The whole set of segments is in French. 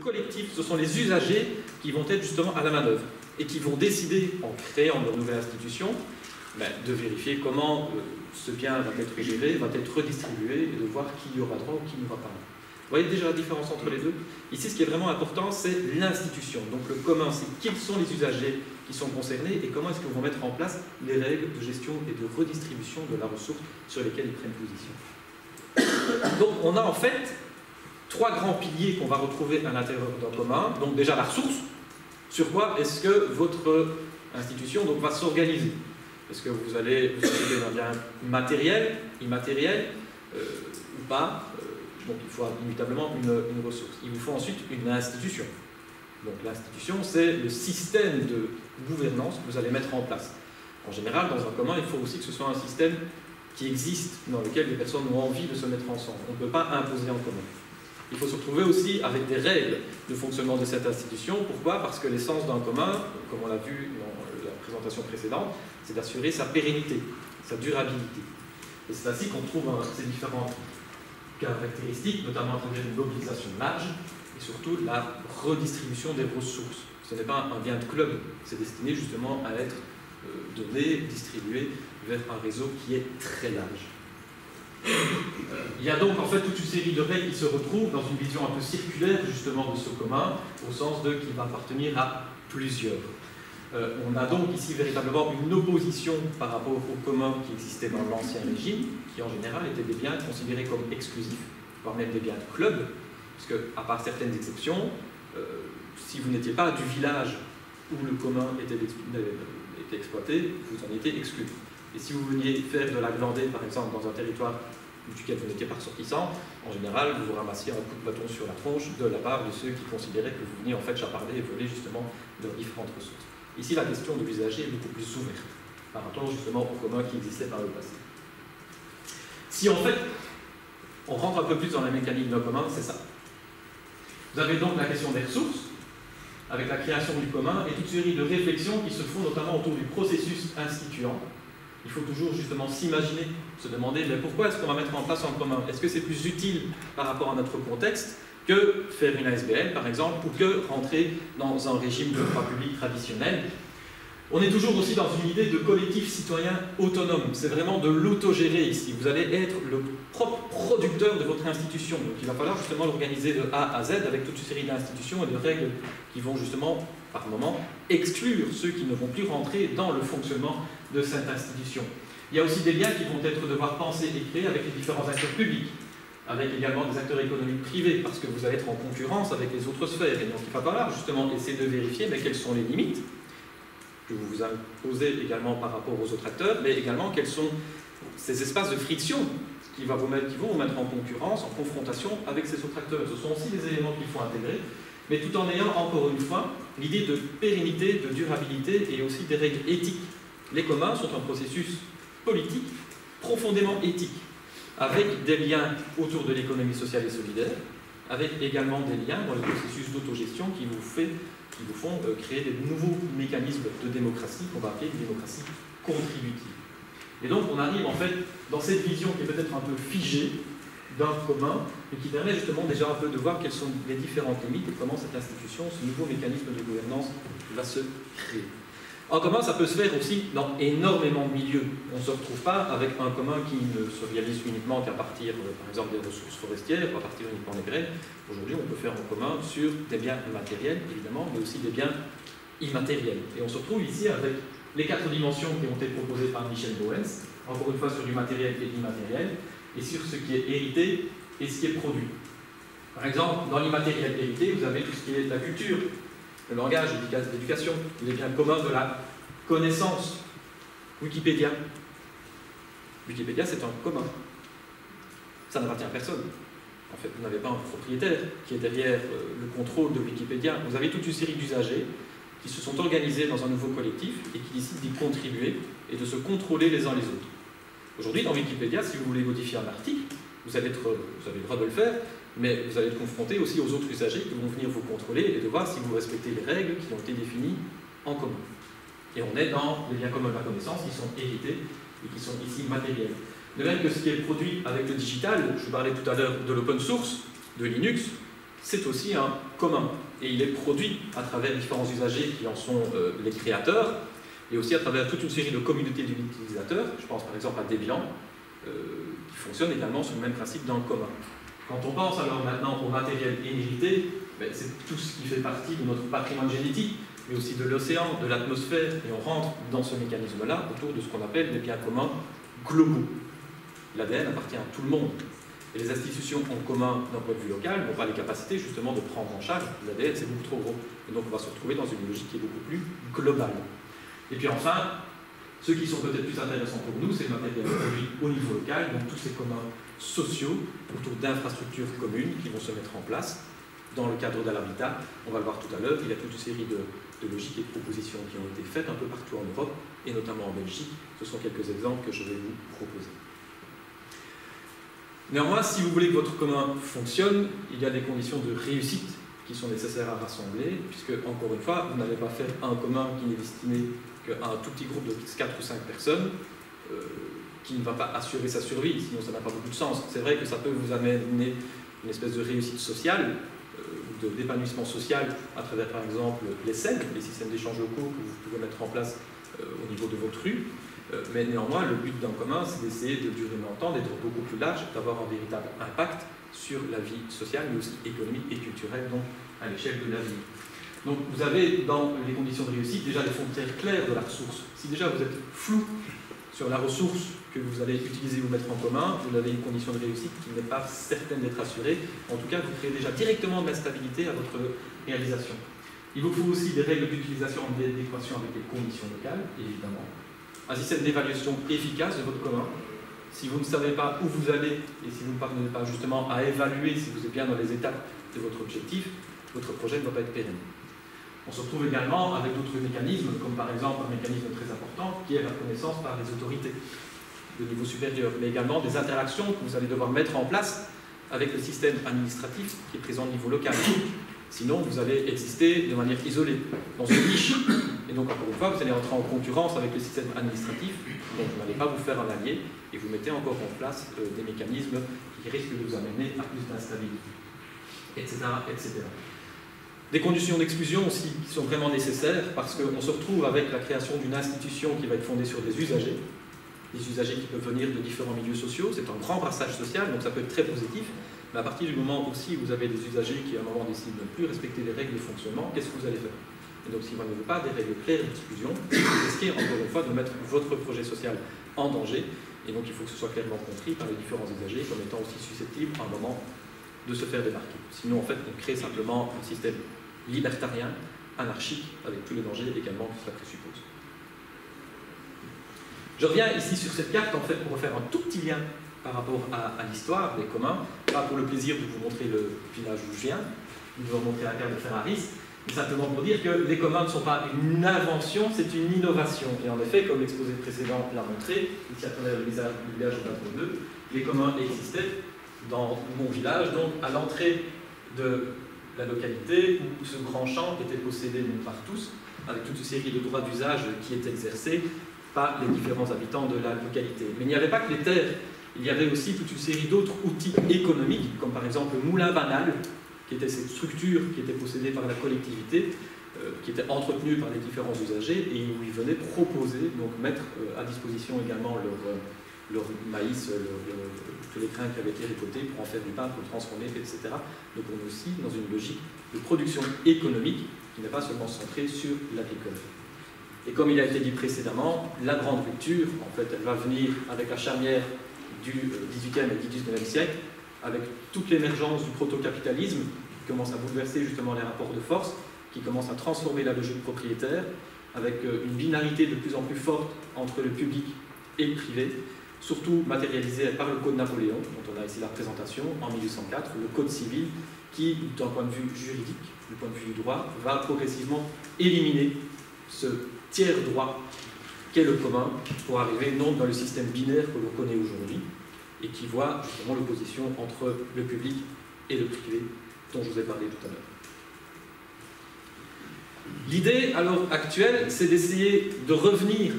collectif, ce sont les usagers qui vont être justement à la manœuvre et qui vont décider, en créant leur nouvelle institution, de vérifier comment ce bien va être géré, va être redistribué et de voir qui y aura droit ou qui n'y aura pas. Vous voyez déjà la différence entre les deux? Ici, ce qui est vraiment important, c'est l'institution. Donc le commun, c'est quels sont les usagers qui sont concernés et comment est-ce qu'ils vont mettre en place les règles de gestion et de redistribution de la ressource sur lesquelles ils prennent position. Donc on a en fait trois grands piliers qu'on va retrouver à l'intérieur d'un commun. Donc déjà la ressource, sur quoi est-ce que votre institution va s'organiser? Est-ce que vous allez un bien matériel, immatériel ou pas? Donc il faut inévitablement une ressource. Il vous faut ensuite une institution. Donc l'institution, c'est le système de gouvernance que vous allez mettre en place. En général, dans un commun, il faut aussi que ce soit un système qui existe, dans lequel les personnes ont envie de se mettre ensemble. On ne peut pas imposer en commun. Il faut se retrouver aussi avec des règles de fonctionnement de cette institution. Pourquoi? Parce que l'essence d'un commun, comme on l'a vu dans la présentation précédente, c'est d'assurer sa pérennité, sa durabilité. Et c'est ainsi qu'on trouve ces différentes caractéristiques, notamment à travers une mobilisation large et surtout la redistribution des ressources. Ce n'est pas un bien de club, c'est destiné justement à être donné, distribué vers un réseau qui est très large. Il y a donc en fait toute une série de règles qui se retrouvent dans une vision un peu circulaire justement de ce commun, au sens de qu'il va appartenir à plusieurs. On a donc ici véritablement une opposition par rapport au commun qui existait dans l'ancien régime, qui en général étaient des biens considérés comme exclusifs, voire même des biens de club, parce qu'à part certaines exceptions, si vous n'étiez pas du village où le commun était exploité, vous en étiez exclu. Et si vous veniez faire de la glandée, par exemple, dans un territoire duquel vous n'étiez pas ressortissant, en général, vous vous ramassiez un coup de bâton sur la tronche de la part de ceux qui considéraient que vous veniez en fait chaparder et voler justement de différentes ressources. Ici, la question de l'usager est beaucoup plus ouverte par rapport justement au commun qui existait par le passé. Si en fait, on rentre un peu plus dans la mécanique d'un commun, c'est ça. Vous avez donc la question des ressources, avec la création du commun, et toute une série de réflexions qui se font notamment autour du processus instituant. Il faut toujours justement s'imaginer, se demander mais pourquoi est-ce qu'on va mettre en place un commun? Est-ce que c'est plus utile par rapport à notre contexte que faire une ASBL par exemple, ou que rentrer dans un régime de droit public traditionnel? On est toujours aussi dans une idée de collectif citoyen autonome. C'est vraiment de l'autogérer ici. Vous allez être le propre producteur de votre institution. Donc il va falloir justement l'organiser de A à Z avec toute une série d'institutions et de règles qui vont justement, par moment, exclure ceux qui ne vont plus rentrer dans le fonctionnement de cette institution. Il y a aussi des liens qui vont devoir penser et créer avec les différents acteurs publics, avec également des acteurs économiques privés, parce que vous allez être en concurrence avec les autres sphères. Et donc il va falloir justement essayer de vérifier quelles sont les limites que vous vous imposez également par rapport aux autres acteurs, mais également quels sont ces espaces de friction qui vont vous mettre en concurrence, en confrontation avec ces autres acteurs. Ce sont aussi des éléments qu'il faut intégrer, mais tout en ayant encore une fois l'idée de pérennité, de durabilité et aussi des règles éthiques. Les communs sont un processus politique profondément éthique, avec des liens autour de l'économie sociale et solidaire, avec également des liens dans le processus d'autogestion qui vous font créer des nouveaux mécanismes de démocratie qu'on va appeler une démocratie contributive. Et donc on arrive en fait dans cette vision qui est peut-être un peu figée d'un commun, et qui permet justement déjà un peu de voir quelles sont les différentes limites et comment cette institution, ce nouveau mécanisme de gouvernance va se créer. En commun, ça peut se faire aussi dans énormément de milieux. On ne se retrouve pas avec un commun qui ne se réalise uniquement qu'à partir, par exemple, des ressources forestières, à partir uniquement des graines. Aujourd'hui, on peut faire un commun sur des biens matériels, évidemment, mais aussi des biens immatériels. Et on se retrouve ici avec les 4 dimensions qui ont été proposées par Michel Bowens, encore une fois sur du matériel et de l'immatériel, et sur ce qui est hérité et ce qui est produit. Par exemple, dans l'immatériel hérité, vous avez tout ce qui est de la culture, le langage, l'éducation, les biens communs de la connaissance. Wikipédia. Wikipédia, c'est un commun. Ça n'appartient à personne. En fait, vous n'avez pas un propriétaire qui est derrière le contrôle de Wikipédia. Vous avez toute une série d'usagers qui se sont organisés dans un nouveau collectif et qui décident d'y contribuer et de se contrôler les uns les autres. Aujourd'hui, dans Wikipédia, si vous voulez modifier un article, vous avez le droit de le faire, mais vous allez être confronté aussi aux autres usagers qui vont venir vous contrôler et de voir si vous respectez les règles qui ont été définies en commun. Et on est dans les biens communs de la connaissance qui sont hérités et qui sont ici matériels. De même que ce qui est produit avec le digital, je parlais tout à l'heure de l'open source, de Linux, c'est aussi un commun. Et il est produit à travers différents usagers qui en sont les créateurs, et aussi à travers toute une série de communautés d'utilisateurs. Je pense par exemple à Debian, qui fonctionne également sur le même principe dans le commun. Quand on pense alors maintenant au matériel hérité, c'est tout ce qui fait partie de notre patrimoine génétique, mais aussi de l'océan, de l'atmosphère, et on rentre dans ce mécanisme-là autour de ce qu'on appelle des biens communs globaux. L'ADN appartient à tout le monde. Et les institutions en commun d'un point de vue local n'ont pas les capacités justement de prendre en charge l'ADN, c'est beaucoup trop gros. Et donc on va se retrouver dans une logique qui est beaucoup plus globale. Et puis enfin, ceux qui sont peut-être plus intéressants pour nous, c'est le matériel produit au niveau local, donc tous ces communs sociaux autour d'infrastructures communes qui vont se mettre en place dans le cadre de l'habitat. On va le voir tout à l'heure, il y a toute une série de logiques et de propositions qui ont été faites un peu partout en Europe, et notamment en Belgique. Ce sont quelques exemples que je vais vous proposer. Néanmoins, si vous voulez que votre commun fonctionne, il y a des conditions de réussite qui sont nécessaires à rassembler, puisque, encore une fois, vous n'allez pas faire un commun qui n'est destiné qu'à un tout petit groupe de 4 ou 5 personnes, qui ne va pas assurer sa survie, sinon ça n'a pas beaucoup de sens. C'est vrai que ça peut vous amener une espèce de réussite sociale, d'épanouissement social à travers par exemple les SEM, les systèmes d'échange locaux que vous pouvez mettre en place au niveau de votre rue, mais néanmoins le but d'un commun c'est d'essayer de durer longtemps, d'être beaucoup plus large, d'avoir un véritable impact sur la vie sociale mais aussi économique et culturelle donc à l'échelle de la vie. Donc vous avez dans les conditions de réussite déjà des frontières claires de la ressource. Si déjà vous êtes flou sur la ressource que vous allez utiliser ou mettre en commun, vous avez une condition de réussite qui n'est pas certaine d'être assurée. En tout cas, vous créez déjà directement de la stabilité à votre réalisation. Il vous faut aussi des règles d'utilisation en adéquation avec les conditions locales, évidemment. Un système d'évaluation efficace de votre commun. Si vous ne savez pas où vous allez et si vous ne parvenez pas justement à évaluer si vous êtes bien dans les étapes de votre objectif, votre projet ne va pas être pérenne. On se retrouve également avec d'autres mécanismes, comme par exemple un mécanisme très important qui est la reconnaissance par les autorités de niveau supérieur, mais également des interactions que vous allez devoir mettre en place avec le système administratif qui est présent au niveau local. Sinon, vous allez exister de manière isolée, dans une niche. Et donc, encore une fois, vous allez entrer en concurrence avec le système administratif, donc vous n'allez pas vous faire un allié, et vous mettez encore en place des mécanismes qui risquent de vous amener à plus d'instabilité, etc., etc. Des conditions d'exclusion aussi qui sont vraiment nécessaires, parce qu'on se retrouve avec la création d'une institution qui va être fondée sur des usagers qui peuvent venir de différents milieux sociaux. C'est un grand brassage social, donc ça peut être très positif, mais à partir du moment aussi où vous avez des usagers qui à un moment décident de ne plus respecter les règles de fonctionnement, qu'est-ce que vous allez faire? Et donc si vous n'avez pas des règles claires d'exclusion, vous risquez encore une fois de mettre votre projet social en danger, et donc il faut que ce soit clairement compris par les différents usagers comme étant aussi susceptibles à un moment de se faire démarquer. Sinon en fait on crée simplement un système libertarien, anarchique, avec tous les dangers également que cela présuppose. Je reviens ici sur cette carte en fait pour refaire un tout petit lien par rapport à l'histoire des communs, pas pour le plaisir de vous montrer le village où je viens, de vous montrer la carte de Ferraris, mais simplement pour dire que les communs ne sont pas une invention, c'est une innovation. Et en effet, comme l'exposé précédent l'a montré, ici à travers le village au 22, les communs existaient dans mon village, donc à l'entrée de la localité où ce grand champ était possédé par tous, avec toute une série de droits d'usage qui étaient exercés par les différents habitants de la localité. Mais il n'y avait pas que les terres, il y avait aussi toute une série d'autres outils économiques, comme par exemple le moulin banal, qui était cette structure qui était possédée par la collectivité, qui était entretenue par les différents usagers, et où ils venaient proposer, donc mettre à disposition également leur maïs, tous les grains qui avaient été récoltés pour en faire du pain, pour le transformer, etc. Donc on est aussi dans une logique de production économique qui n'est pas seulement centrée sur l'agricole. Et comme il a été dit précédemment, la grande rupture, en fait, elle va venir avec la charnière du XVIIIe et du XIXe siècle, avec toute l'émergence du proto-capitalisme qui commence à bouleverser justement les rapports de force, qui commence à transformer la logique propriétaire, avec une binarité de plus en plus forte entre le public et le privé, surtout matérialisée par le Code Napoléon, dont on a ici la représentation, en 1804, le Code civil, qui, d'un point de vue juridique, du point de vue du droit, va progressivement éliminer ce tiers droit qu'est le commun, pour arriver non dans le système binaire que l'on connaît aujourd'hui, et qui voit justement l'opposition entre le public et le privé, dont je vous ai parlé tout à l'heure. L'idée, à l'heure actuelle, c'est d'essayer de revenir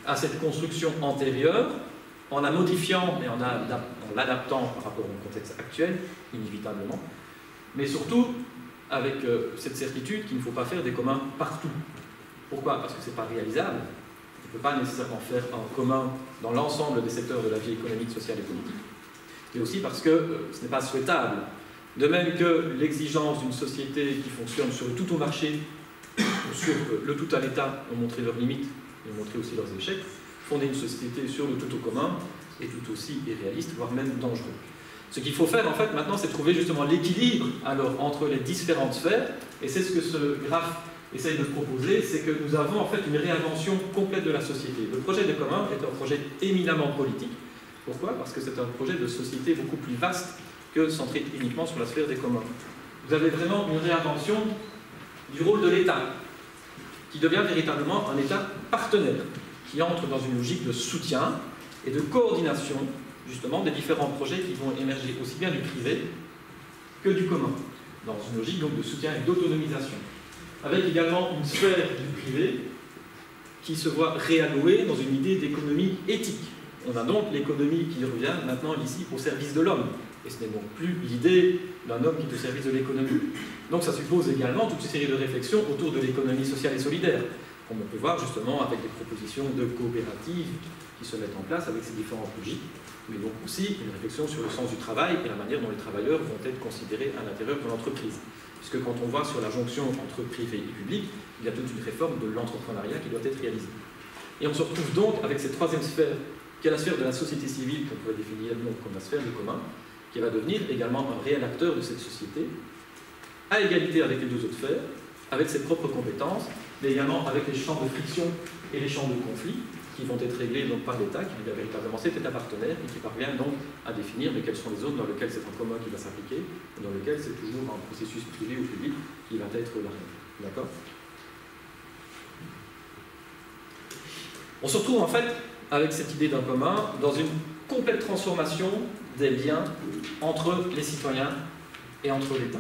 à cette construction antérieure, en la modifiant et en l'adaptant par rapport au contexte actuel, inévitablement, mais surtout avec cette certitude qu'il ne faut pas faire des communs partout. Pourquoi? Parce que ce n'est pas réalisable. On ne peut pas nécessairement faire un commun dans l'ensemble des secteurs de la vie économique, sociale et politique. Et aussi parce que ce n'est pas souhaitable. De même que l'exigence d'une société qui fonctionne sur le tout au marché, ou sur le tout à l'État, ont montré leurs limites et ont montré aussi leurs échecs, fonder une société sur le tout au commun est tout aussi irréaliste, voire même dangereux. Ce qu'il faut faire, en fait, maintenant, c'est trouver justement l'équilibre alors entre les différentes sphères, et c'est ce que ce graphe essaye de proposer, c'est que nous avons en fait une réinvention complète de la société. Le projet des communs est un projet éminemment politique. Pourquoi? Parce que c'est un projet de société beaucoup plus vaste que centré uniquement sur la sphère des communs. Vous avez vraiment une réinvention du rôle de l'État, qui devient véritablement un État partenaire, qui entre dans une logique de soutien et de coordination, justement, des différents projets qui vont émerger aussi bien du privé que du commun, dans une logique donc de soutien et d'autonomisation. Avec également une sphère du privé qui se voit réallouée dans une idée d'économie éthique. On a donc l'économie qui revient maintenant ici au service de l'homme. Et ce n'est donc plus l'idée d'un homme qui est au service de l'économie. Donc ça suppose également toute une série de réflexions autour de l'économie sociale et solidaire, comme on peut voir justement avec des propositions de coopératives qui se mettent en place avec ces différentes logiques, mais donc aussi une réflexion sur le sens du travail et la manière dont les travailleurs vont être considérés à l'intérieur de l'entreprise. Puisque quand on voit sur la jonction entre privé et public, il y a toute une réforme de l'entrepreneuriat qui doit être réalisée. Et on se retrouve donc avec cette troisième sphère, qui est la sphère de la société civile, qu'on pourrait définir donc comme la sphère du commun, qui va devenir également un réel acteur de cette société, à égalité avec les deux autres sphères, avec ses propres compétences, mais également avec les champs de friction et les champs de conflit, qui vont être réglés donc par l'État, qui est véritablement cet État partenaire, et qui parvient donc à définir quelles sont les zones dans lesquelles c'est un commun qui va s'appliquer, et dans lesquelles c'est toujours un processus privé ou public qui va être la règle. D'accord? On se retrouve en fait, avec cette idée d'un commun, dans une complète transformation des liens entre les citoyens et entre l'État.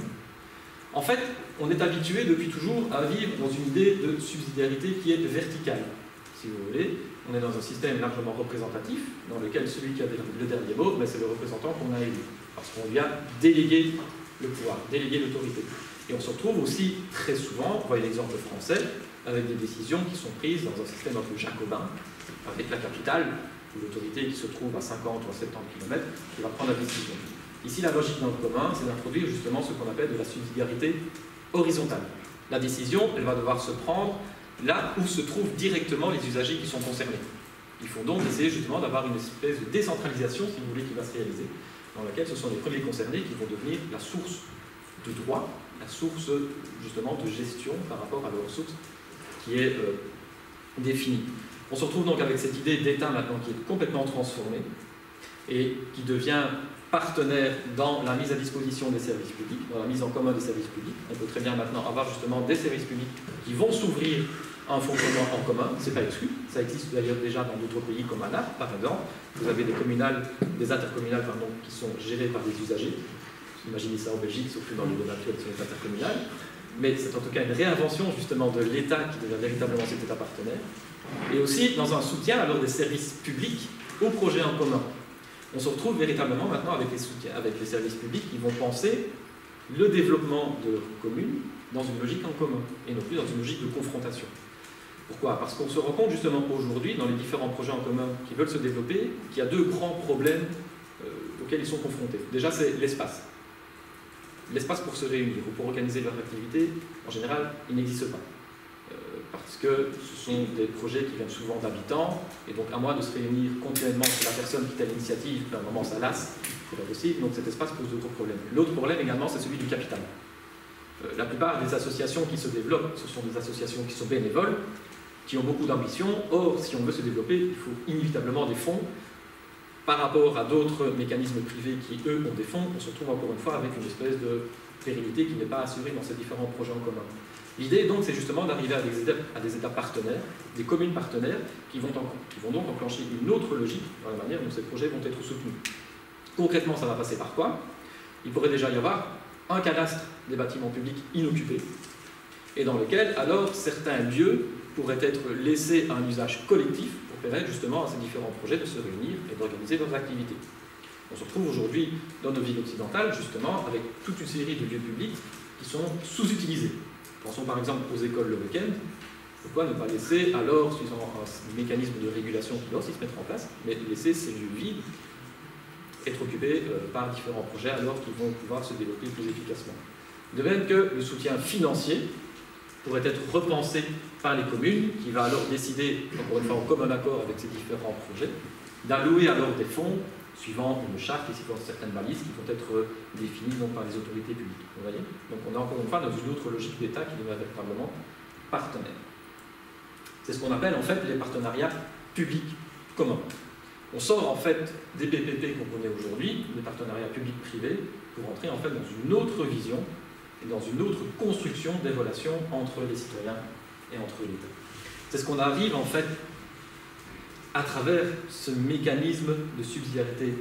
En fait, on est habitué depuis toujours à vivre dans une idée de subsidiarité qui est verticale. Si vous voulez, on est dans un système largement représentatif, dans lequel celui qui a le dernier mot, c'est le représentant qu'on a élu, parce qu'on lui a délégué le pouvoir, délégué l'autorité. Et on se retrouve aussi très souvent, vous voyez l'exemple français, avec des décisions qui sont prises dans un système un peu jacobin, avec la capitale, où l'autorité qui se trouve à 50 ou à 70 km, qui va prendre la décision. Ici, la logique dans le commun, c'est d'introduire justement ce qu'on appelle de la subsidiarité horizontale. La décision, elle va devoir se prendre là où se trouvent directement les usagers qui sont concernés. Il faut donc essayer justement d'avoir une espèce de décentralisation, si vous voulez, qui va se réaliser, dans laquelle ce sont les premiers concernés qui vont devenir la source de droit, la source justement de gestion par rapport à leurs ressources qui est définie. On se retrouve donc avec cette idée d'État maintenant qui est complètement transformée et qui devient partenaire dans la mise à disposition des services publics, dans la mise en commun des services publics. On peut très bien maintenant avoir justement des services publics qui vont s'ouvrir à un fonctionnement en commun, c'est pas exclu, ça existe d'ailleurs déjà dans d'autres pays comme à Naples par exemple. Vous avez des intercommunales qui sont gérées par des usagers. Imaginez ça en Belgique, sauf que dans le domaine actuel, ce sont les intercommunales. Mais c'est en tout cas une réinvention justement de l'État qui devient véritablement cet État partenaire. Et aussi dans un soutien alors des services publics aux projets en commun. On se retrouve véritablement maintenant avec les services publics qui vont penser le développement de leur commune dans une logique en commun et non plus dans une logique de confrontation. Pourquoi? Parce qu'on se rend compte justement aujourd'hui, dans les différents projets en commun qui veulent se développer, qu'il y a deux grands problèmes auxquels ils sont confrontés. Déjà, c'est l'espace. L'espace pour se réunir ou pour organiser leur activité, en général, il n'existe pas. Parce que ce sont des projets qui viennent souvent d'habitants, et donc à moins de se réunir continuellement sur la personne qui a l'initiative, à un moment ça lasse, c'est pas possible, donc cet espace pose d'autres problèmes. L'autre problème également, c'est celui du capital. La plupart des associations qui se développent, ce sont des associations qui sont bénévoles, qui ont beaucoup d'ambition. Or, si on veut se développer, il faut inévitablement des fonds. Par rapport à d'autres mécanismes privés qui, eux, ont des fonds, on se retrouve encore une fois avec une espèce de pérennité qui n'est pas assurée dans ces différents projets en commun. L'idée, donc, c'est justement d'arriver à des États partenaires, des communes partenaires, qui vont donc enclencher une autre logique dans la manière dont ces projets vont être soutenus. Concrètement, ça va passer par quoi? Il pourrait déjà y avoir un cadastre des bâtiments publics inoccupés, et dans lequel, alors, certains lieux pourraient être laissés à un usage collectif pour permettre justement à ces différents projets de se réunir et d'organiser leurs activités. On se retrouve aujourd'hui dans nos villes occidentales, justement, avec toute une série de lieux publics qui sont sous-utilisés. Pensons par exemple aux écoles le week-end. Pourquoi ne pas laisser, alors, suivant un mécanisme de régulation qui doit aussi se mettre en place, mais laisser ces lieux vides être occupés par différents projets alors qu'ils vont pouvoir se développer plus efficacement. De même que le soutien financier pourrait être repensé par les communes, qui va alors décider, encore une fois en commun accord avec ces différents projets, d'allouer alors des fonds suivant une charte et suivant certaines balises qui vont être définies donc, par les autorités publiques. Vous voyez? Donc on est encore une fois dans une autre logique d'État qui est véritablement partenaire. C'est ce qu'on appelle en fait les partenariats publics communs. On sort en fait des PPP qu'on connaît aujourd'hui, des partenariats publics-privés, pour entrer en fait dans une autre vision et dans une autre construction des relations entre les citoyens et entre l'État. C'est ce qu'on arrive en fait à travers ce mécanisme de subsidiarité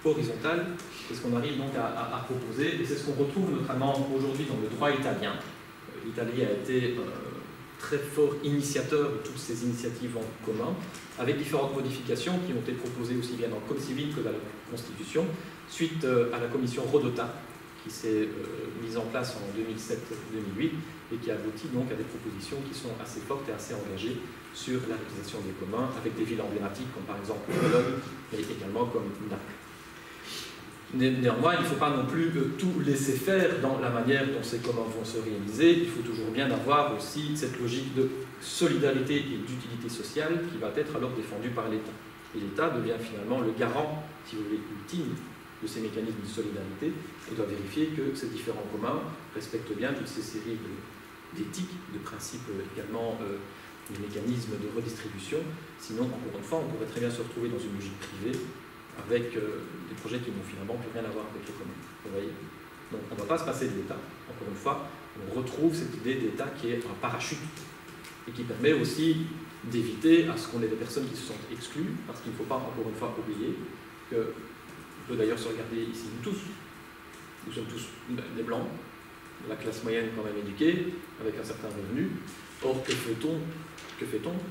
horizontale, c'est ce qu'on arrive donc à proposer, et c'est ce qu'on retrouve notamment aujourd'hui dans le droit italien. L'Italie a été très fort initiateur de toutes ces initiatives en commun, avec différentes modifications qui ont été proposées aussi bien dans le Code civil que dans la Constitution, suite à la commission Rodotà, qui s'est mise en place en 2007-2008 et qui aboutit donc à des propositions qui sont assez fortes et assez engagées sur la réalisation des communs, avec des villes emblématiques comme par exemple Bologne, mais également comme Naples. Néanmoins, il ne faut pas non plus tout laisser faire dans la manière dont ces communs vont se réaliser. Il faut toujours bien avoir aussi cette logique de solidarité et d'utilité sociale qui va être alors défendue par l'État. Et l'État devient finalement le garant, si vous voulez, ultime de ces mécanismes de solidarité et doit vérifier que ces différents communs respectent bien toutes ces séries d'éthiques, de principes également, des mécanismes de redistribution. Sinon, encore une fois, on pourrait très bien se retrouver dans une logique privée avec des projets qui n'ont finalement plus rien à voir avec le commun. Vous voyez? Donc on ne doit pas se passer de l'État. Encore une fois, on retrouve cette idée d'État qui est un parachute et qui permet aussi d'éviter à ce qu'on ait des personnes qui se sentent exclues, parce qu'il ne faut pas encore une fois oublier que, on peut d'ailleurs se regarder ici, nous sommes tous des blancs, la classe moyenne quand même éduquée, avec un certain revenu. Or, que fait-on,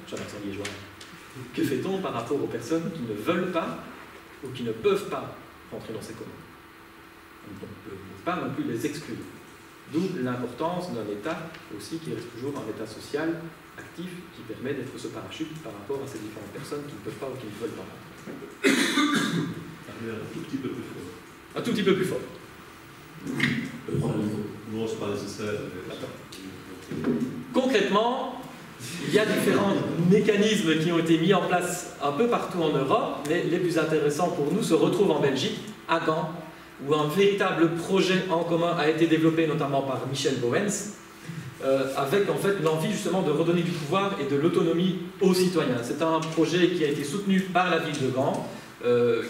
Jean-Martin Liégeois, que fait-on par rapport aux personnes qui ne veulent pas ou qui ne peuvent pas rentrer dans ces communs? On ne peut pas non plus les exclure. D'où l'importance d'un État aussi qui reste toujours un État social, actif, qui permet d'être ce parachute par rapport à ces différentes personnes qui ne peuvent pas ou qui ne veulent pas rentrer. Un tout petit peu plus fort. Un tout petit peu plus fort. Non, c'est pas nécessaire. Concrètement, il y a différents mécanismes qui ont été mis en place un peu partout en Europe, mais les plus intéressants pour nous se retrouvent en Belgique, à Gand, où un véritable projet en commun a été développé notamment par Michel Bouwens, avec en fait l'envie justement de redonner du pouvoir et de l'autonomie aux citoyens. C'est un projet qui a été soutenu par la ville de Gand,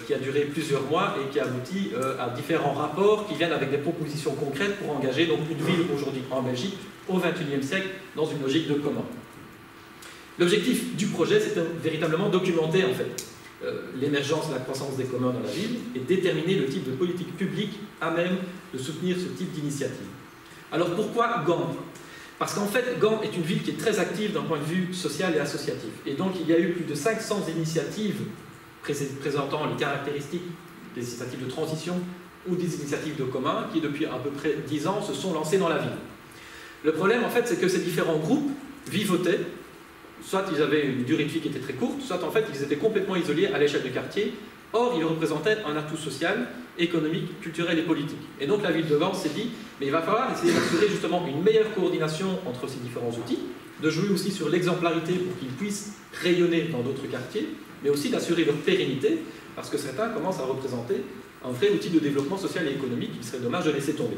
qui a duré plusieurs mois et qui aboutit à différents rapports qui viennent avec des propositions concrètes pour engager donc une ville aujourd'hui en Belgique au XXIe siècle dans une logique de commun. L'objectif du projet, c'est véritablement documenter en fait l'émergence et la croissance des communs dans la ville et déterminer le type de politique publique à même de soutenir ce type d'initiative. Alors pourquoi Gand? Parce qu'en fait, Gand est une ville qui est très active d'un point de vue social et associatif. Et donc il y a eu plus de 500 initiatives présentant les caractéristiques des initiatives de transition ou des initiatives de commun qui, depuis à peu près 10 ans, se sont lancées dans la ville. Le problème, en fait, c'est que ces différents groupes vivotaient, soit ils avaient une durée de vie qui était très courte, soit en fait ils étaient complètement isolés à l'échelle du quartier. Or, ils représentaient un atout social, économique, culturel et politique. Et donc la ville de Gand s'est dit, mais il va falloir essayer d'assurer justement une meilleure coordination entre ces différents outils, de jouer aussi sur l'exemplarité pour qu'ils puissent rayonner dans d'autres quartiers, mais aussi d'assurer leur pérennité, parce que certains commencent à représenter un vrai outil de développement social et économique qu'il serait dommage de laisser tomber.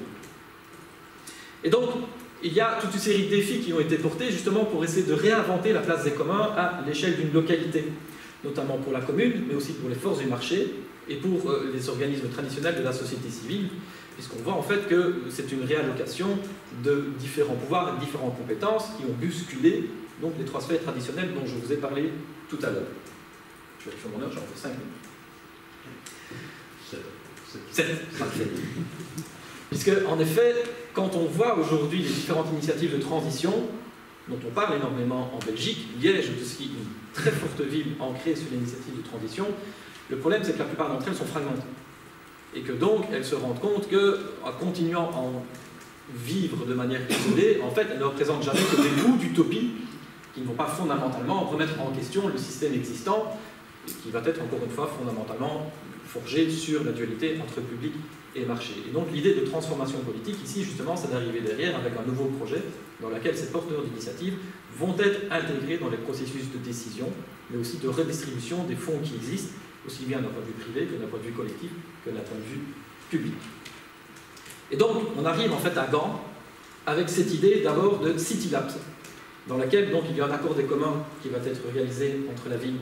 Et donc, il y a toute une série de défis qui ont été portés justement pour essayer de réinventer la place des communs à l'échelle d'une localité, notamment pour la commune, mais aussi pour les forces du marché et pour les organismes traditionnels de la société civile, puisqu'on voit en fait que c'est une réallocation de différents pouvoirs et de différentes compétences qui ont bousculé donc, les trois sphères traditionnelles dont je vous ai parlé tout à l'heure. Je vais faire mon heure, j'en fais 5 minutes. 7, parfait. Puisque, en effet, quand on voit aujourd'hui les différentes initiatives de transition, dont on parle énormément en Belgique, Liège est aussi une très forte ville ancrée sur l'initiative de transition, le problème c'est que la plupart d'entre elles sont fragmentées. et que donc elles se rendent compte qu'en continuant à en vivre de manière isolée, en fait, elles ne représentent jamais que des bouts d'utopie qui ne vont pas fondamentalement remettre en question le système existant, et qui va être encore une fois fondamentalement forgé sur la dualité entre public et marché. Et donc l'idée de transformation politique ici, justement, c'est d'arriver derrière avec un nouveau projet dans lequel ces porteurs d'initiative vont être intégrés dans les processus de décision, mais aussi de redistribution des fonds qui existent, aussi bien d'un point de vue privé que d'un point de vue collectif, que d'un point de vue public. Et donc, on arrive en fait à Gand avec cette idée d'abord de City Labs, dans laquelle donc, il y a un accord des communs qui va être réalisé entre la ville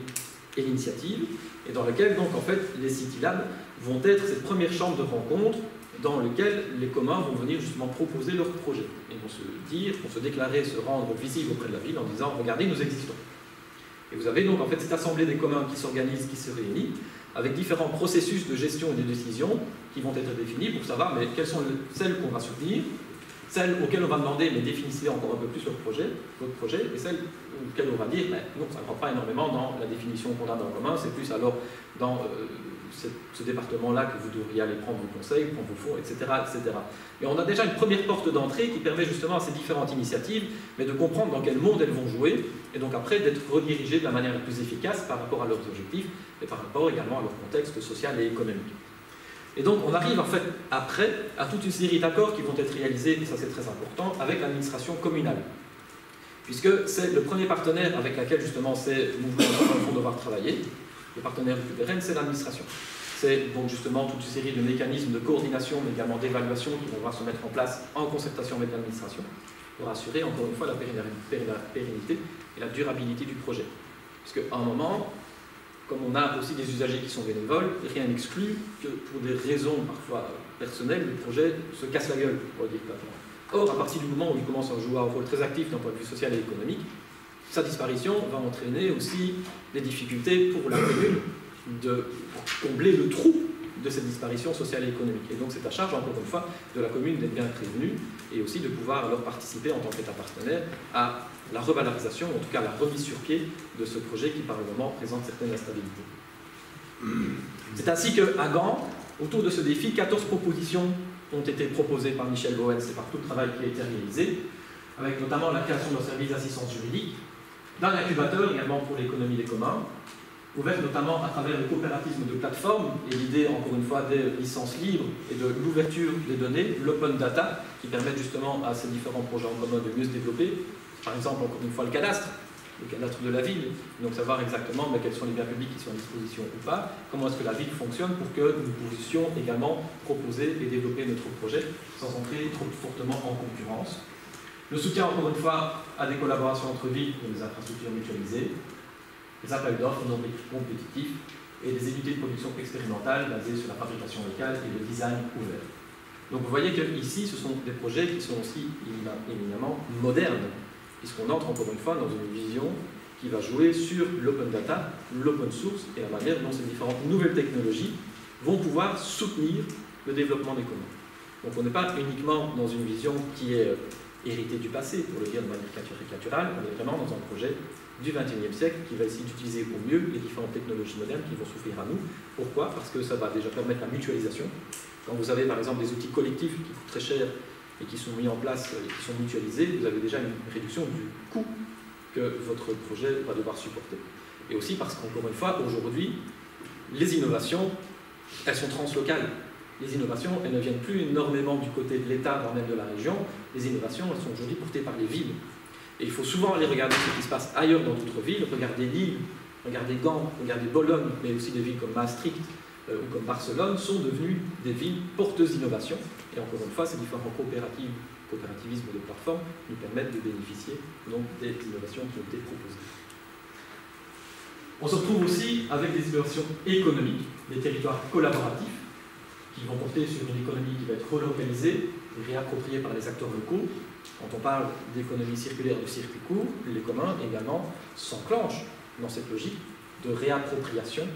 et l'initiative, et dans lequel donc en fait les City Labs vont être cette première chambre de rencontre dans laquelle les communs vont venir justement proposer leurs projets et vont se dire, vont se déclarer, se rendre visibles auprès de la ville en disant regardez, nous existons. Et vous avez donc en fait cette assemblée des communs qui s'organise, qui se réunit, avec différents processus de gestion et de décision qui vont être définis pour savoir mais quelles sont celles qu'on va soutenir, celles auxquelles on va demander mais définissez encore un peu plus votre projet, et celles auxquelles on va dire mais non, ça ne rentre pas énormément dans la définition qu'on a dans le commun, c'est plus alors dans ce département-là que vous devriez aller prendre vos conseils, prendre vos fonds, etc., etc. Et on a déjà une première porte d'entrée qui permet justement à ces différentes initiatives mais de comprendre dans quel monde elles vont jouer, et donc après d'être redirigées de la manière la plus efficace par rapport à leurs objectifs, et par rapport également à leur contexte social et économique. Et donc on arrive en fait après à toute une série d'accords qui vont être réalisés, et ça c'est très important, avec l'administration communale. Puisque c'est le premier partenaire avec lequel justement ces mouvements vont devoir travailler, le partenaire le plus pérenne, c'est l'administration. C'est donc justement toute une série de mécanismes de coordination, mais également d'évaluation qui vont devoir se mettre en place en concertation avec l'administration pour assurer encore une fois la pérennité et la durabilité du projet. Puisque à un moment, comme on a aussi des usagers qui sont bénévoles, rien n'exclut que pour des raisons parfois personnelles, le projet se casse la gueule, pour le dire clairement. Or, à partir du moment où il commence à jouer un rôle très actif d'un point de vue social et économique, sa disparition va entraîner aussi des difficultés pour la commune de combler le trou de cette disparition sociale et économique. Et donc c'est à charge, encore une fois, de la commune d'être bien prévenue et aussi de pouvoir alors participer en tant qu'État partenaire à la revalorisation, ou en tout cas à la remise sur pied de ce projet qui par le moment présente certaines instabilités. C'est ainsi qu'à Gand, autour de ce défi, 14 propositions ont été proposées par Michel Goens et par tout le travail qui a été réalisé, avec notamment la création d'un service d'assistance juridique, d'un incubateur également pour l'économie des communs, ouvert notamment à travers le coopératisme de plateforme et l'idée, encore une fois, des licences libres et de l'ouverture des données, l'open data, qui permettent justement à ces différents projets en commun de mieux se développer. Par exemple, encore une fois, le cadastre de la ville, donc savoir exactement quels sont les biens publics qui sont à disposition ou pas, comment est-ce que la ville fonctionne pour que nous puissions également proposer et développer notre projet sans entrer trop fortement en concurrence. Le soutien, encore une fois, à des collaborations entre villes pour des infrastructures mutualisées, les appels d'offres non compétitifs et des unités de production expérimentales basées sur la fabrication locale et le design ouvert. Donc vous voyez qu'ici, ce sont des projets qui sont aussi éminemment modernes, puisqu'on entre encore une fois dans une vision qui va jouer sur l'open data, l'open source et la manière dont ces différentes nouvelles technologies vont pouvoir soutenir le développement des communs. Donc on n'est pas uniquement dans une vision qui est héritée du passé, pour le dire de manière caricaturale, on est vraiment dans un projet du XXIe siècle qui va essayer d'utiliser au mieux les différentes technologies modernes qui vont s'offrir à nous. Pourquoi? Parce que ça va déjà permettre la mutualisation. Quand vous avez par exemple des outils collectifs qui coûtent très cher et qui sont mis en place et qui sont mutualisés, vous avez déjà une réduction du coût que votre projet va devoir supporter. Et aussi parce qu'encore une fois, aujourd'hui, les innovations, elles sont translocales. Les innovations, elles ne viennent plus énormément du côté de l'État, voire même de la région. Les innovations, elles sont aujourd'hui portées par les villes. Et il faut souvent aller regarder ce qui se passe ailleurs dans d'autres villes, regarder Lille, regarder Gand, regarder Bologne, mais aussi des villes comme Maastricht ou comme Barcelone sont devenues des villes porteuses d'innovation. Et encore une fois, ces différents coopérativismes de plateforme nous permettent de bénéficier donc des innovations qui ont été proposées. On se retrouve aussi avec des innovations économiques, des territoires collaboratifs, qui vont porter sur une économie qui va être relocalisée et réappropriée par les acteurs locaux. Quand on parle d'économie circulaire de circuit court, les communs également s'enclenchent dans cette logique de réappropriation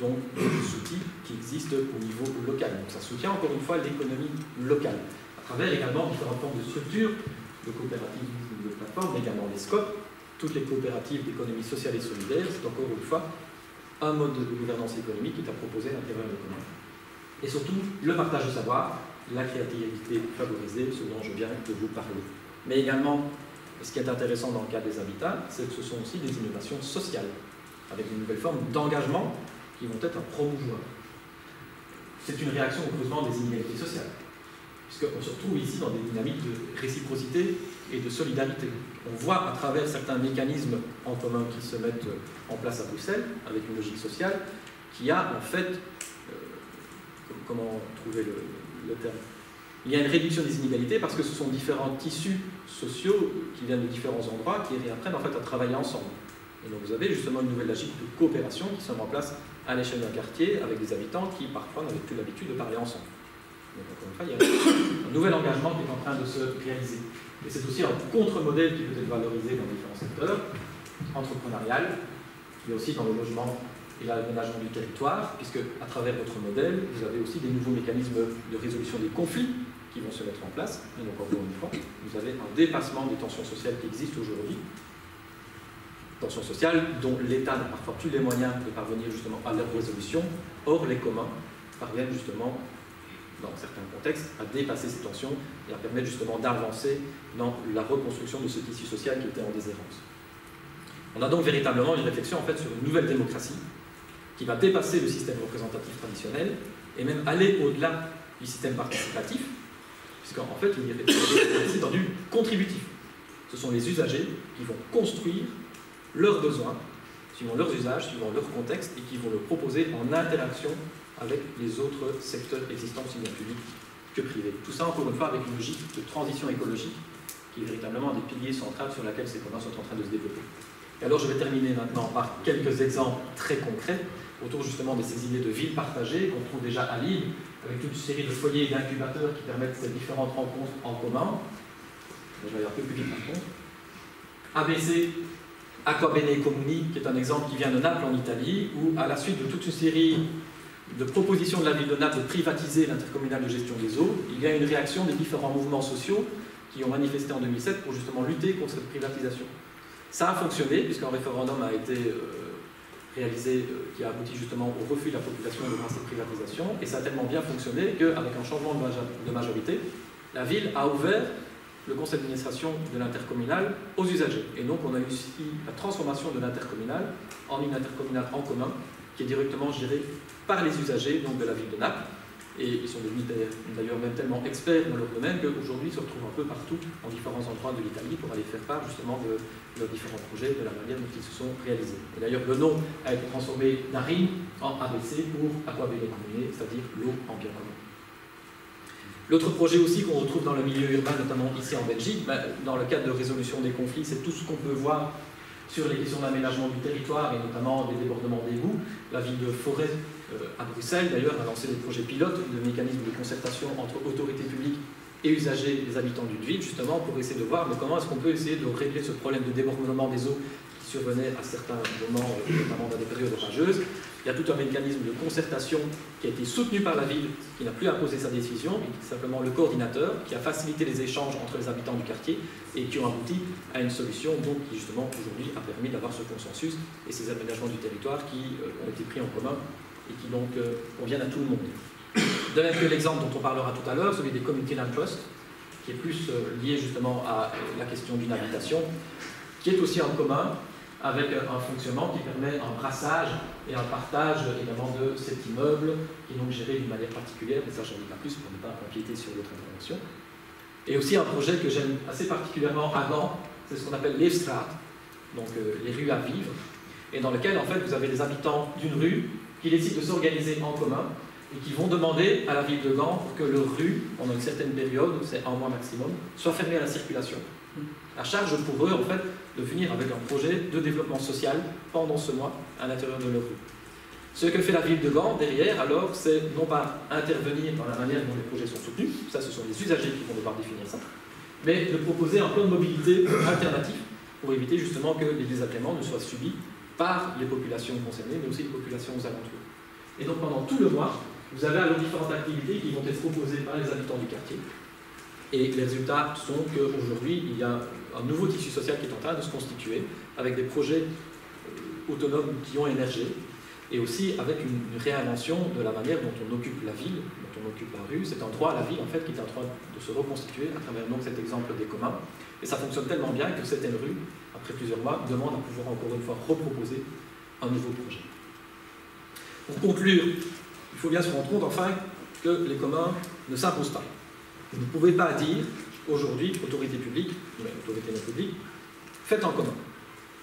donc des outils qui existent au niveau local. Donc ça soutient encore une fois l'économie locale, à travers également différentes formes de structures, de coopératives de plateformes, mais également les SCOP, toutes les coopératives d'économie sociale et solidaire, c'est encore une fois un mode de gouvernance économique qui est à proposer à l'intérieur des communs. et surtout le partage de savoir, la créativité favorisée, ce dont je viens de vous parler. Mais également, ce qui est intéressant dans le cas des habitats, c'est que ce sont aussi des innovations sociales, avec une nouvelle forme d'engagement qui vont être à promouvoir. C'est une réaction au creusement des inégalités sociales, puisqu'on se retrouve ici dans des dynamiques de réciprocité et de solidarité. On voit à travers certains mécanismes en commun qui se mettent en place à Bruxelles, avec une logique sociale, qui a en fait, comment trouver le terme, il y a une réduction des inégalités parce que ce sont différents tissus sociaux qui viennent de différents endroits qui réapprennent en fait à travailler ensemble. Et donc vous avez justement une nouvelle logique de coopération qui se met en place à l'échelle d'un quartier avec des habitants qui parfois n'avaient plus l'habitude de parler ensemble. Donc encore une fois, il y a un nouvel engagement qui est en train de se réaliser. Et c'est aussi un contre-modèle qui peut être valorisé dans différents secteurs, entrepreneurial, il y a aussi dans le logement et l'aménagement du territoire, puisque à travers votre modèle, vous avez aussi des nouveaux mécanismes de résolution des conflits qui vont se mettre en place. Et donc encore une fois, vous avez un dépassement des tensions sociales qui existent aujourd'hui, tensions sociales dont l'État n'a parfois plus les moyens de parvenir justement à leur résolution. Or, les communs parviennent justement, dans certains contextes, à dépasser ces tensions et à permettre justement d'avancer dans la reconstruction de ce tissu social qui était en déshérence. On a donc véritablement une réflexion en fait sur une nouvelle démocratie qui va dépasser le système représentatif traditionnel et même aller au-delà du système participatif, puisqu'en fait, il est dans du contributif. Ce sont les usagers qui vont construire leurs besoins, suivant leurs usages, suivant leur contexte, et qui vont le proposer en interaction avec les autres secteurs existants, aussi bien publics que privés. Tout ça, encore une fois, avec une logique de transition écologique, qui est véritablement un des piliers centraux sur lesquels ces communs sont en train de se développer. Et alors, je vais terminer maintenant par quelques exemples très concrets autour justement de ces idées de villes partagées qu'on trouve déjà à Lille, avec toute une série de foyers et d'incubateurs qui permettent ces différentes rencontres en commun. Je vais aller un peu plus vite par contre. ABC, Acqua Bene Comuni, qui est un exemple qui vient de Naples en Italie, où à la suite de toute une série de propositions de la ville de Naples de privatiser l'intercommunal de gestion des eaux, il y a une réaction des différents mouvements sociaux qui ont manifesté en 2007 pour justement lutter contre cette privatisation. Ça a fonctionné, puisqu'un référendum a été réalisé qui a abouti justement au refus de la population devant cette privatisation, et ça a tellement bien fonctionné qu'avec un changement de majorité, la ville a ouvert le conseil d'administration de l'intercommunal aux usagers. Et donc on a eu ici la transformation de l'intercommunal en une intercommunale en commun, qui est directement gérée par les usagers donc de la ville de Naples. Et ils sont devenus d'ailleurs même tellement experts dans leur domaine qu'aujourd'hui ils se retrouvent un peu partout, en différents endroits de l'Italie, pour aller faire part justement de leurs différents projets, de la manière dont ils se sont réalisés. Et d'ailleurs le nom a été transformé d'ARIM en ABC pour Acqua Bene Comuni, c'est-à-dire l'eau en bien commun. L'autre projet aussi qu'on retrouve dans le milieu urbain, notamment ici en Belgique, dans le cadre de résolution des conflits, c'est tout ce qu'on peut voir sur les questions d'aménagement du territoire et notamment des débordements d'égouts. La ville de Forêt à Bruxelles, d'ailleurs, a lancé des projets pilotes de mécanismes de concertation entre autorités publiques et usagers, les habitants d'une ville, justement, pour essayer de voir comment est-ce qu'on peut essayer de régler ce problème de débordement des eaux qui survenait à certains moments, notamment dans des périodes orageuses. Il y a tout un mécanisme de concertation qui a été soutenu par la ville, qui n'a plus imposé sa décision, mais qui est simplement le coordinateur, qui a facilité les échanges entre les habitants du quartier et qui ont abouti à une solution donc, qui, justement, aujourd'hui a permis d'avoir ce consensus et ces aménagements du territoire qui ont été pris en commun et qui donc conviennent à tout le monde. De même que l'exemple dont on parlera tout à l'heure, celui des community land trusts, qui est plus lié justement à la question d'une habitation, qui est aussi en commun avec un fonctionnement qui permet un brassage et un partage également de cet immeuble, qui est donc géré d'une manière particulière, mais ça j'en dis pas plus pour ne pas empiéter sur d'autres interventions. Et aussi un projet que j'aime assez particulièrement à Gand, c'est ce qu'on appelle Leefstraat, donc les rues à vivre, et dans lequel en fait vous avez les habitants d'une rue qui décident de s'organiser en commun et qui vont demander à la ville de Gand pour que leur rue, pendant une certaine période, c'est un mois maximum, soit fermée à la circulation. À charge pour eux, en fait, de finir avec un projet de développement social pendant ce mois à l'intérieur de leur rue. Ce que fait la ville de Gand, derrière, alors, c'est non pas intervenir dans la manière dont les projets sont soutenus, ça ce sont les usagers qui vont devoir définir ça, mais de proposer un plan de mobilité alternatif pour éviter justement que les désagréments ne soient subis par les populations concernées, mais aussi les populations aux alentours. Et donc pendant tout le mois, vous avez alors différentes activités qui vont être proposées par les habitants du quartier. Et les résultats sont qu'aujourd'hui, il y a un nouveau tissu social qui est en train de se constituer, avec des projets autonomes qui ont émergé, et aussi avec une réinvention de la manière dont on occupe la ville, dont on occupe la rue. C'est un droit à la ville en fait qui est en train de se reconstituer à travers donc cet exemple des communs. Et ça fonctionne tellement bien que certaines rues, après plusieurs mois, demandent à pouvoir encore une fois reproposer un nouveau projet. Pour conclure, il faut bien se rendre compte enfin que les communs ne s'imposent pas. Vous ne pouvez pas dire aujourd'hui, autorité publique, mais autorité non publique, faites en commun.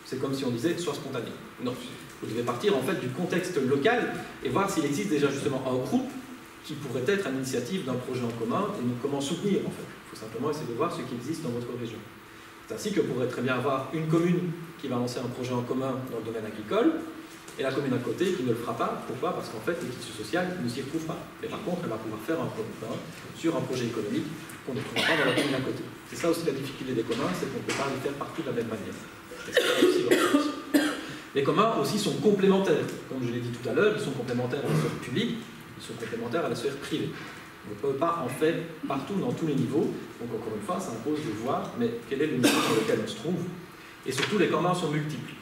C'est comme si on disait sois spontané. Non, vous devez partir en fait du contexte local et voir s'il existe déjà justement un groupe qui pourrait être à l'initiative d'un projet en commun et donc comment soutenir en fait. Il faut simplement essayer de voir ce qui existe dans votre région. C'est ainsi que pourrait très bien avoir une commune qui va lancer un projet en commun dans le domaine agricole et la commune à côté qui ne le fera pas. Pourquoi? Parce qu'en fait, le tissu social ne s'y retrouve pas. Mais par contre, elle va pouvoir faire un commun sur un projet économique qu'on ne trouvera pas dans la commune à côté. C'est ça aussi la difficulté des communs, c'est qu'on ne peut pas les faire partout de la même manière. Les communs aussi sont complémentaires. Comme je l'ai dit tout à l'heure, ils sont complémentaires à la sphère publique, ils sont complémentaires à la sphère privée. On ne peut pas en faire partout, dans tous les niveaux. Donc encore une fois, ça impose de voir mais quel est le niveau sur lequel on se trouve. Et surtout, les communs sont multiples.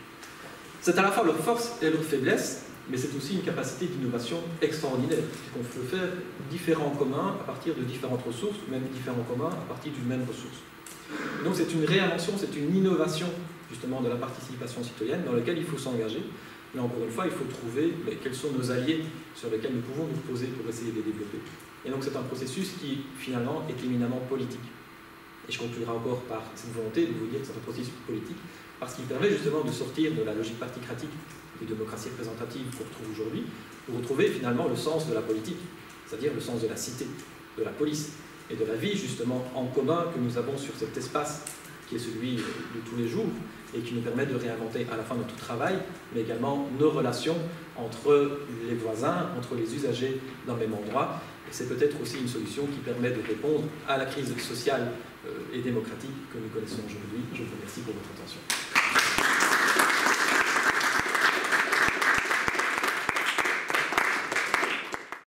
C'est à la fois leur force et leur faiblesse, mais c'est aussi une capacité d'innovation extraordinaire. On peut faire différents communs à partir de différentes ressources, même différents communs à partir d'une même ressource. Donc c'est une réinvention, c'est une innovation justement de la participation citoyenne dans laquelle il faut s'engager. Mais encore une fois, il faut trouver quels sont nos alliés sur lesquels nous pouvons nous poser pour essayer de les développer. Et donc c'est un processus qui finalement est éminemment politique. Et je conclurai encore par cette volonté de vous dire que c'est un processus politique parce qu'il permet justement de sortir de la logique particratique de démocratie représentative qu'on retrouve aujourd'hui pour retrouver finalement le sens de la politique, c'est-à-dire le sens de la cité, de la police et de la vie justement en commun que nous avons sur cet espace qui est celui de tous les jours et qui nous permet de réinventer à la fois notre travail, mais également nos relations entre les voisins, entre les usagers d'un même endroit. Et c'est peut-être aussi une solution qui permet de répondre à la crise sociale et démocratique que nous connaissons aujourd'hui. Je vous remercie pour votre attention.